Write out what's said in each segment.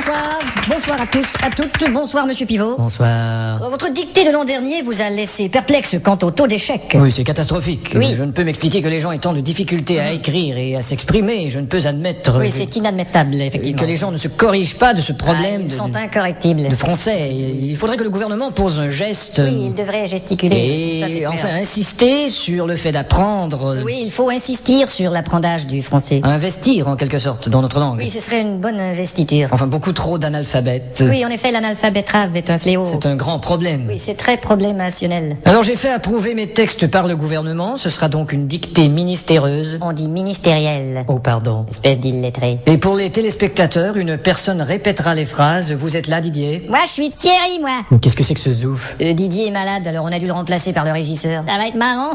Bonsoir. Bonsoir à tous, à toutes. Bonsoir, monsieur Pivot. Bonsoir. Votre dictée de l'an dernier vous a laissé perplexe quant au taux d'échec. Oui, c'est catastrophique. Oui. Je ne peux m'expliquer que les gens aient tant de difficultés à écrire et à s'exprimer. Je ne peux admettre Oui, c'est inadmettable, effectivement. que les gens ne se corrigent pas de ce problème Ils sont incorrectibles. de français. Il faudrait que le gouvernement pose un geste. Oui, il devrait gesticuler. Ça, c'est Et clair. enfin insister sur le fait d'apprendre. Oui, il faut insister sur l'apprentissage du français. Investir en quelque sorte dans notre langue. Oui, ce serait une bonne investiture. Enfin, beaucoup trop d'analphabètes. Oui, en effet, l'analphabétrave est un fléau. C'est un grand problème. Oui, c'est très problémationnel. Alors j'ai fait approuver mes textes par le gouvernement. Ce sera donc une dictée ministéreuse. On dit ministériel. Oh, pardon. Espèce d'illettré. Et pour les téléspectateurs, une personne répétera les phrases. Vous êtes là, Didier? Moi, je suis Thierry, moi. Qu'est-ce que c'est que ce zouf? Didier est malade, alors on a dû le remplacer par le régisseur. Ça va être marrant.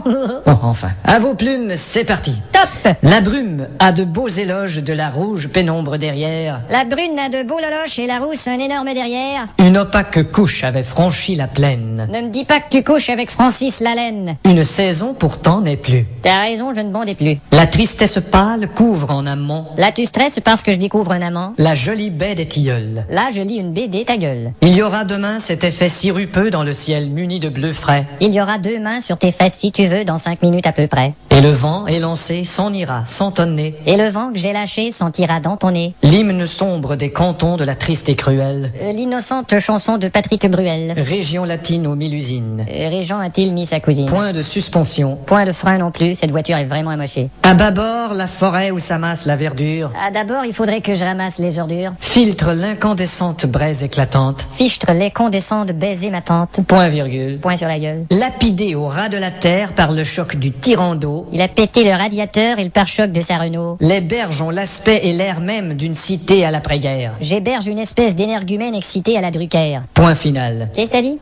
Oh, enfin. À vos plumes, c'est parti. Top. La brume a de beaux éloges de la rouge pénombre derrière. La brune a de beaux loloches et la rousse un énorme derrière. Une opaque couche avait franchi la plaine. Ne me dis pas que tu couches avec Francis Lalaine. Une saison pourtant n'est plus. T'as raison, je ne bondais plus. La tristesse pâle couvre en amont Là, tu stresses parce que je découvre un amant. la jolie baie des tilleuls. Là, je lis une BD, ta gueule. Il y aura demain cet effet sirupeux dans le ciel muni de bleu frais. Il y aura 2 mains sur tes fesses si tu veux, dans 5 minutes à peu près. Et le vent élancé s'en ira sans tonner. Et le vent que j'ai lâché sentira dans ton nez. L'hymne sombre des cantons de la triste et cruelle L'innocente chanson de Patrick Bruel. région latine aux 1000 usines. Régent a-t-il mis sa cousine? Point de suspension. Point de frein non plus, cette voiture est vraiment amochée. À bâbord, la forêt où s'amasse la verdure Ah, d'abord, il faudrait que je ramasse les ordures. filtre l'incandescente braise éclatante. Fichtre les condescends de baiser ma tante. Point virgule. Point sur la gueule. Lapidé au ras de la terre par le choc du tyran d'eau, Il a pété le radiateur et le pare-choc de sa Renault. les berges ont l'aspect et l'air même d'une cité à l'après-guerre. J'héberge une espèce d'énergumène excitée à la Drucker. Point final. Qu'est-ce que t'as dit?